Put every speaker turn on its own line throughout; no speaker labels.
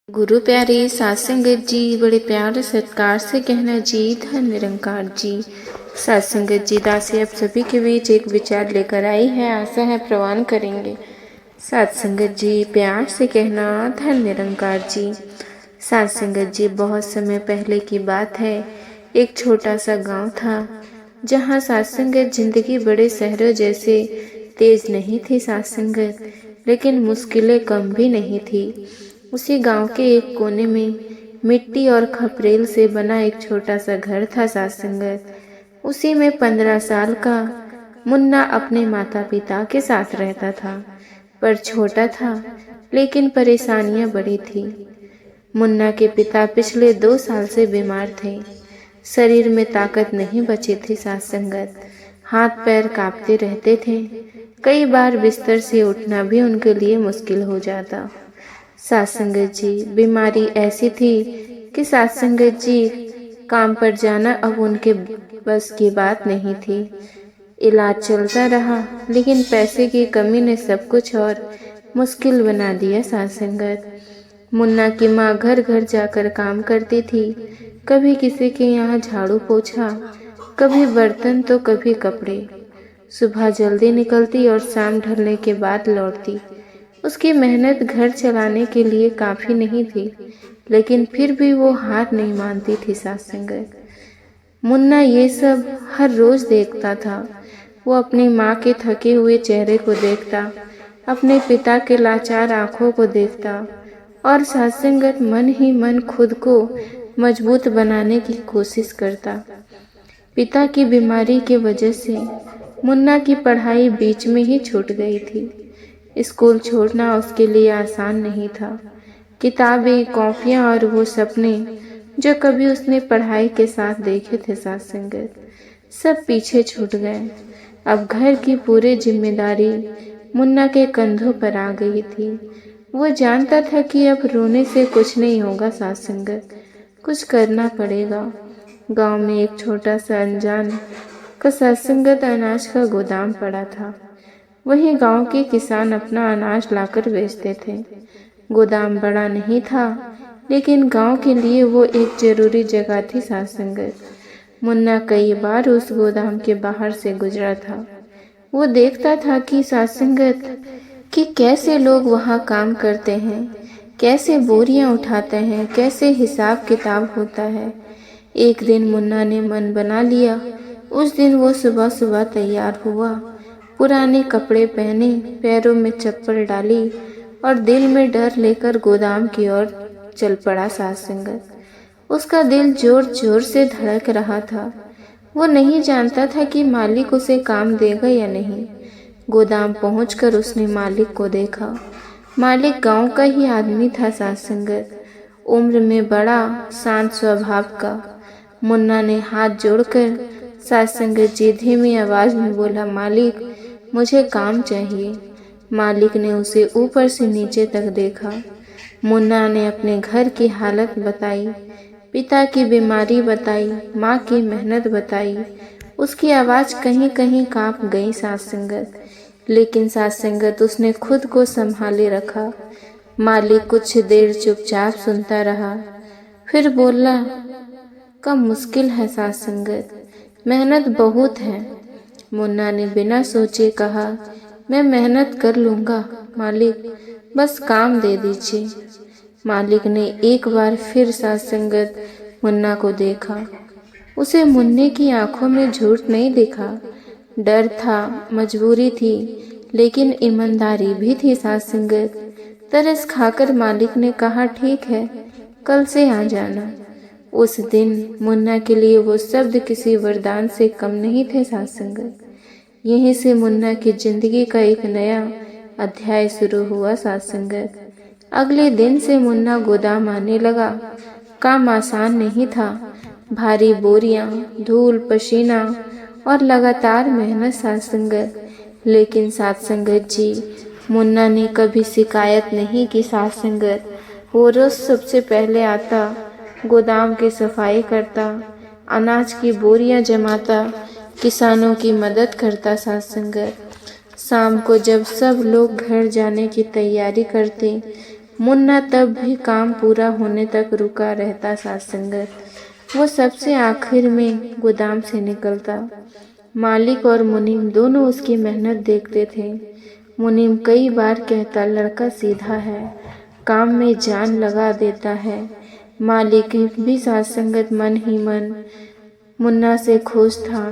गुरु प्यारे सात संगत जी, बड़े प्यार सत्कार से कहना जी, धन निरंकार जी। सात संगत जी दासी आप सभी के बीच एक विचार लेकर आई है, आशा है प्रवान करेंगे। सात संगत जी प्यार से कहना धन निरंकार जी। सात संगत जी बहुत समय पहले की बात है, एक छोटा सा गांव था जहां सात संगत जिंदगी बड़े शहरों जैसे तेज नहीं थी सात संगत, लेकिन मुश्किलें कम भी नहीं थी। उसी गांव के एक कोने में मिट्टी और खपरेल से बना एक छोटा सा घर था सात संगत। उसी में 15 साल का मुन्ना अपने माता पिता के साथ रहता था। पर छोटा था लेकिन परेशानियां बड़ी थी। मुन्ना के पिता पिछले 2 साल से बीमार थे। शरीर में ताकत नहीं बची थी सात संगत। हाथ पैर कांपते रहते थे। कई बार बिस्तर से उठना भी उनके लिए मुश्किल हो जाता। सात संगत जी बीमारी ऐसी थी कि सात संगत जी काम पर जाना अब उनके बस की बात नहीं थी। इलाज चलता रहा लेकिन पैसे की कमी ने सब कुछ और मुश्किल बना दिया सात संगत। मुन्ना की माँ घर घर जाकर काम करती थी। कभी किसी के यहाँ झाड़ू पोछा, कभी बर्तन तो कभी कपड़े। सुबह जल्दी निकलती और शाम ढलने के बाद लौटती। उसकी मेहनत घर चलाने के लिए काफी नहीं थी, लेकिन फिर भी वो हार नहीं मानती थी सात संगत। मुन्ना ये सब हर रोज देखता था। वो अपनी माँ के थके हुए चेहरे को देखता, अपने पिता के लाचार आंखों को देखता और सात संगत मन ही मन खुद को मजबूत बनाने की कोशिश करता। पिता की बीमारी की वजह से मुन्ना की पढ़ाई बीच में ही छूट गई थी। स्कूल छोड़ना उसके लिए आसान नहीं था। किताबें, कॉपियाँ और वो सपने जो कभी उसने पढ़ाई के साथ देखे थे सात संगत, सब पीछे छूट गए। अब घर की पूरी जिम्मेदारी मुन्ना के कंधों पर आ गई थी। वो जानता था कि अब रोने से कुछ नहीं होगा सात संगत, कुछ करना पड़ेगा। गांव में एक छोटा सा अनजान का सात संगत अनाज का गोदाम पड़ा था। वहीं गांव के किसान अपना अनाज लाकर बेचते थे। गोदाम बड़ा नहीं था, लेकिन गांव के लिए वो एक जरूरी जगह थी सात संगत। मुन्ना कई बार उस गोदाम के बाहर से गुजरा था। वो देखता था कि सात संगत कि कैसे लोग वहां काम करते हैं, कैसे बोरियां उठाते हैं, कैसे हिसाब किताब होता है। एक दिन मुन्ना ने मन बना लिया। उस दिन वो सुबह सुबह तैयार हुआ, पुराने कपड़े पहने, पैरों में चप्पल डाली और दिल में डर लेकर गोदाम की ओर चल पड़ा सात संगत। उसका दिल जोर जोर से धड़क रहा था। वो नहीं जानता था कि मालिक उसे काम देगा या नहीं। गोदाम पहुंचकर उसने मालिक को देखा। मालिक गांव का ही आदमी था सात संगत, उम्र में बड़ा, शांत स्वभाव का। मुन्ना ने हाथ जोड़कर सात संगत जी धीमी आवाज में बोला, मालिक मुझे काम चाहिए। मालिक ने उसे ऊपर से नीचे तक देखा। मुन्ना ने अपने घर की हालत बताई, पिता की बीमारी बताई, माँ की मेहनत बताई। उसकी आवाज कहीं कहीं कांप गई सात संगत, लेकिन सात संगत उसने खुद को संभाले रखा। मालिक कुछ देर चुपचाप सुनता रहा, फिर बोला, कम मुश्किल है सात संगत, मेहनत बहुत है। मुन्ना ने बिना सोचे कहा, मैं मेहनत कर लूँगा मालिक, बस काम दे दीजिए। मालिक ने एक बार फिर सात संगत मुन्ना को देखा। उसे मुन्ने की आंखों में झूठ नहीं दिखा। डर था, मजबूरी थी, लेकिन ईमानदारी भी थी सात संगत। तरस खाकर मालिक ने कहा, ठीक है, कल से आ जाना। उस दिन मुन्ना के लिए वो शब्द किसी वरदान से कम नहीं थे सात संगत। यहीं से मुन्ना की जिंदगी का एक नया अध्याय शुरू हुआ सात संगत। अगले दिन से मुन्ना गोदाम आने लगा। काम आसान नहीं था। भारी बोरियां, धूल, पसीना और लगातार मेहनत सात संगत। लेकिन सात संगत जी मुन्ना ने कभी शिकायत नहीं की सात संगत। वो रोज सबसे पहले आता, गोदाम की सफाई करता, अनाज की बोरियां जमाता, किसानों की मदद करता सात संगत। शाम को जब सब लोग घर जाने की तैयारी करते, मुन्ना तब भी काम पूरा होने तक रुका रहता सत्संगत। वो सबसे आखिर में गोदाम से निकलता। मालिक और मुनीम दोनों उसकी मेहनत देखते थे। मुनीम कई बार कहता, लड़का सीधा है, काम में जान लगा देता है। मालिक भी सत्संगत मन ही मन मुन्ना से खुश था।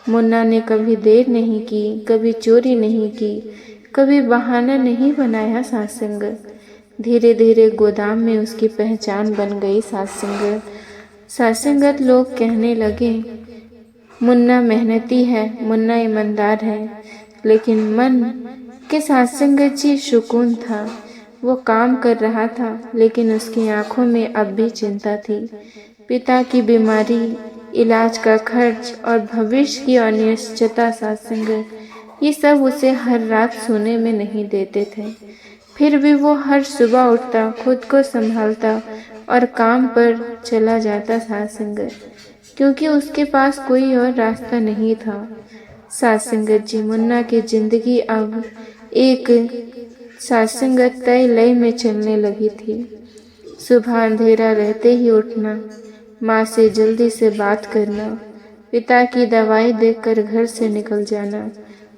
मुन्ना ने कभी देर नहीं की, कभी चोरी नहीं की, कभी बहाना नहीं बनाया सत्संगत। धीरे धीरे गोदाम में उसकी पहचान बन गई सत्संगत। सत्संगत लोग कहने लगे, मुन्ना मेहनती है, मुन्ना ईमानदार है। लेकिन मन के सत्संगत जी सुकून था। वो काम कर रहा था, लेकिन उसकी आंखों में अब भी चिंता थी। पिता की बीमारी, इलाज का खर्च और भविष्य की अनिश्चितता सत्संगत, ये सब उसे हर रात सोने में नहीं देते थे। फिर भी वो हर सुबह उठता, खुद को संभालता और काम पर चला जाता सत्संगत, क्योंकि उसके पास कोई और रास्ता नहीं था। सत्संगत जी, मुन्ना की जिंदगी अब एक सत्संगत तय लय में चलने लगी थी। सुबह अंधेरा रहते ही उठना, माँ से जल्दी से बात करना, पिता की दवाई देखकर घर से निकल जाना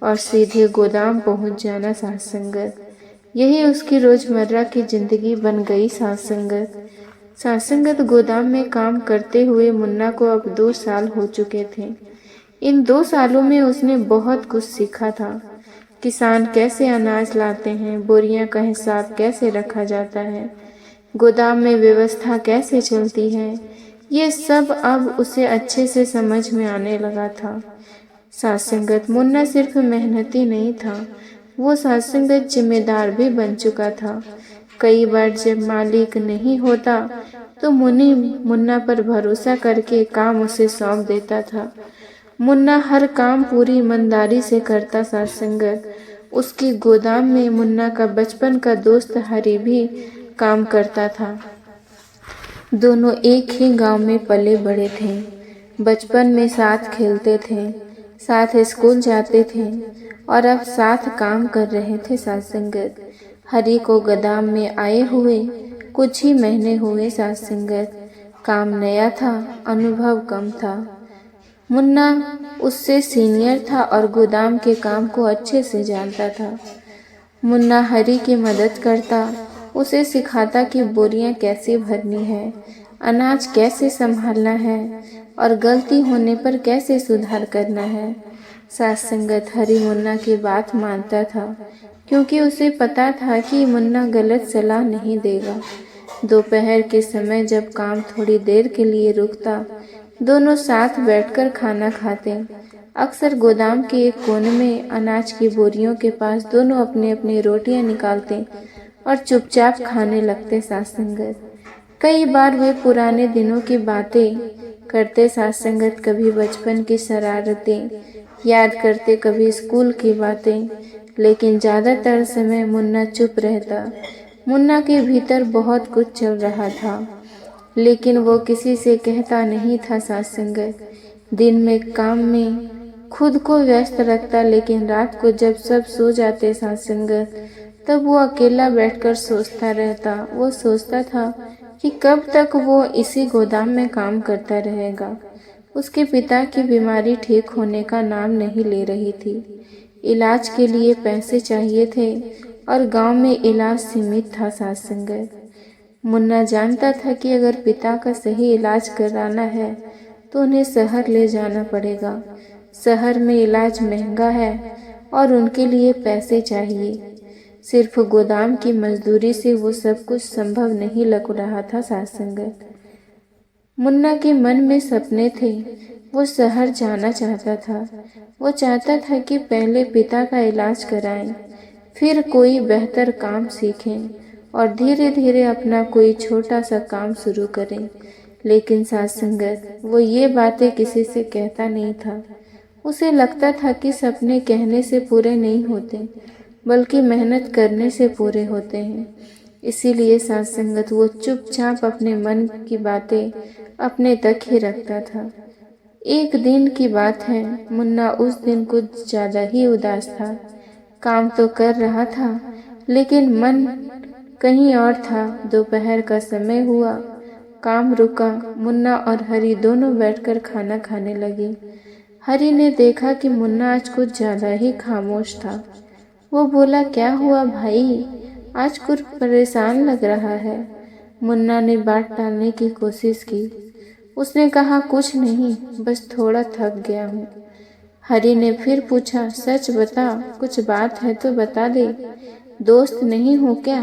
और सीधे गोदाम पहुंच जाना सत्संगत। यही उसकी रोजमर्रा की जिंदगी बन गई सत्संगत। सत्संगत गोदाम में काम करते हुए मुन्ना को अब 2 साल हो चुके थे। इन 2 सालों में उसने बहुत कुछ सीखा था। किसान कैसे अनाज लाते हैं, बोरियां का हिसाब कैसे रखा जाता है, गोदाम में व्यवस्था कैसे चलती है, ये सब अब उसे अच्छे से समझ में आने लगा था। सत्संगत, मुन्ना सिर्फ मेहनती नहीं था, वो सत्संगत जिम्मेदार भी बन चुका था। कई बार जब मालिक नहीं होता तो मुन्ना पर भरोसा करके काम उसे सौंप देता था। मुन्ना हर काम पूरी ईमानदारी से करता सत्संगत। उसकी गोदाम में मुन्ना का बचपन का दोस्त हरी भी काम करता था। दोनों एक ही गांव में पले बड़े थे। बचपन में साथ खेलते थे, साथ स्कूल जाते थे और अब साथ काम कर रहे थे सत्संगत। हरी को गोदाम में आए हुए कुछ ही महीने हुए सत्संगत। काम नया था, अनुभव कम था। मुन्ना उससे सीनियर था और गोदाम के काम को अच्छे से जानता था। मुन्ना हरी की मदद करता, उसे सिखाता कि बोरियां कैसे भरनी है, अनाज कैसे संभालना है और गलती होने पर कैसे सुधार करना है। सत्संगत हरी मुन्ना की बात मानता था, क्योंकि उसे पता था कि मुन्ना गलत सलाह नहीं देगा। दोपहर के समय जब काम थोड़ी देर के लिए रुकता, दोनों साथ बैठकर खाना खाते। अक्सर गोदाम के एक कोने में अनाज की बोरियों के पास दोनों अपनी अपनी रोटियां निकालते और चुपचाप खाने लगते सत्संगत। कई बार वे पुराने दिनों की बातें करते सत्संगत, कभी बचपन की शरारतें याद करते, कभी स्कूल की बातें। लेकिन ज़्यादातर समय मुन्ना चुप रहता। मुन्ना के भीतर बहुत कुछ चल रहा था, लेकिन वो किसी से कहता नहीं था सत्संगत। दिन में काम में खुद को व्यस्त रखता, लेकिन रात को जब सब सो जाते सत्संगत, तब वो अकेला बैठकर सोचता रहता। वो सोचता था कि कब तक वो इसी गोदाम में काम करता रहेगा। उसके पिता की बीमारी ठीक होने का नाम नहीं ले रही थी। इलाज के लिए पैसे चाहिए थे और गांव में इलाज सीमित था सत्संगत। मुन्ना जानता था कि अगर पिता का सही इलाज कराना है तो उन्हें शहर ले जाना पड़ेगा। शहर में इलाज महंगा है और उनके लिए पैसे चाहिए। सिर्फ गोदाम की मजदूरी से वो सब कुछ संभव नहीं लग रहा था सत्संगत। मुन्ना के मन में सपने थे। वो शहर जाना चाहता था। वो चाहता था कि पहले पिता का इलाज कराएं, फिर कोई बेहतर काम सीखें और धीरे धीरे अपना कोई छोटा सा काम शुरू करें। लेकिन सत्संगत, वो ये बातें किसी से कहता नहीं था। उसे लगता था कि सपने कहने से पूरे नहीं होते, बल्कि मेहनत करने से पूरे होते हैं। इसीलिए सत्संगत, वो चुपचाप अपने मन की बातें अपने तक ही रखता था। एक दिन की बात है, मुन्ना उस दिन कुछ ज़्यादा ही उदास था। काम तो कर रहा था, लेकिन मन कहीं और था। दोपहर का समय हुआ, काम रुका। मुन्ना और हरी दोनों बैठकर खाना खाने लगे। हरी ने देखा कि मुन्ना आज कुछ ज्यादा ही खामोश था। वो बोला, क्या हुआ भाई, आज कुछ परेशान लग रहा है। मुन्ना ने बात टालने की कोशिश की। उसने कहा, कुछ नहीं, बस थोड़ा थक गया हूँ। हरी ने फिर पूछा, सच बता, कुछ बात है तो बता दे, दोस्त नहीं हो क्या?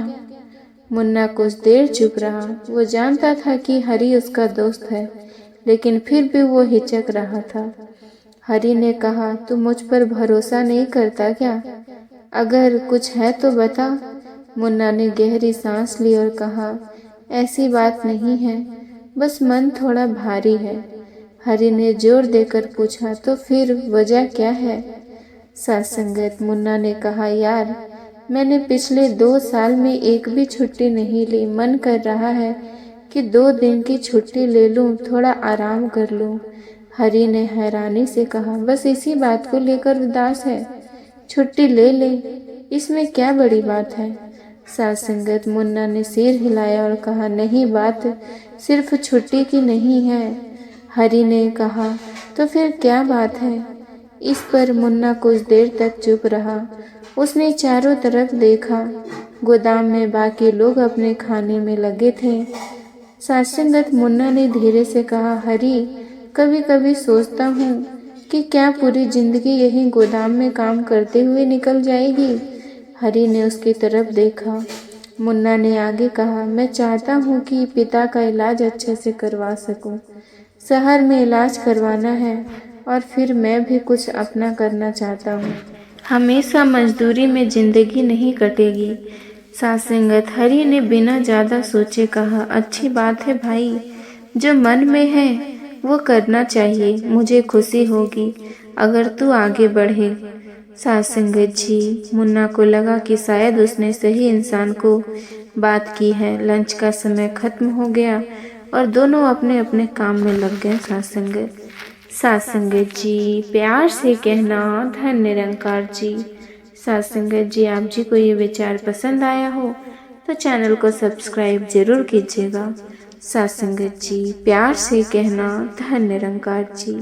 मुन्ना कुछ देर चुप रहा। वो जानता था कि हरी उसका दोस्त है, लेकिन फिर भी वो हिचक रहा था। हरी ने कहा, तू मुझ पर भरोसा नहीं करता क्या? अगर कुछ है तो बता। मुन्ना ने गहरी सांस ली और कहा, ऐसी बात नहीं है, बस मन थोड़ा भारी है। हरी ने जोर देकर पूछा, तो फिर वजह क्या है? सत्संगत। मुन्ना ने कहा, यार, मैंने पिछले 2 साल में एक भी छुट्टी नहीं ली। मन कर रहा है कि 2 दिन की छुट्टी ले लूं, थोड़ा आराम कर लूं। हरी ने हैरानी से कहा, बस इसी बात को लेकर उदास है? छुट्टी ले ले, इसमें क्या बड़ी बात है? सत्संगत। मुन्ना ने सिर हिलाया और कहा, नहीं, बात सिर्फ छुट्टी की नहीं है। हरी ने कहा, तो फिर क्या बात है? इस पर मुन्ना कुछ देर तक चुप रहा। उसने चारों तरफ देखा। गोदाम में बाकी लोग अपने खाने में लगे थे। सत्संगत। मुन्ना ने धीरे से कहा, हरी, कभी कभी सोचता हूँ कि क्या पूरी जिंदगी यही गोदाम में काम करते हुए निकल जाएगी। हरी ने उसकी तरफ देखा। मुन्ना ने आगे कहा, मैं चाहता हूँ कि पिता का इलाज अच्छे से करवा सकूं। शहर में इलाज करवाना है और फिर मैं भी कुछ अपना करना चाहता हूँ। हमेशा मजदूरी में जिंदगी नहीं कटेगी। सत्संगत। हरी ने बिना ज्यादा सोचे कहा, अच्छी बात है भाई, जो मन में है वो करना चाहिए। मुझे खुशी होगी अगर तू आगे बढ़े। सत्संगत जी। मुन्ना को लगा कि शायद उसने सही इंसान को बात की है। लंच का समय खत्म हो गया और दोनों अपने अपने काम में लग गए। सत्संगत जी। प्यार से कहना, धन निरंकार जी। सत्संगत जी, आप जी को ये विचार पसंद आया हो तो चैनल को सब्सक्राइब जरूर कीजिएगा। सत्संगत जी। प्यार से कहना, धन निरंकार जी।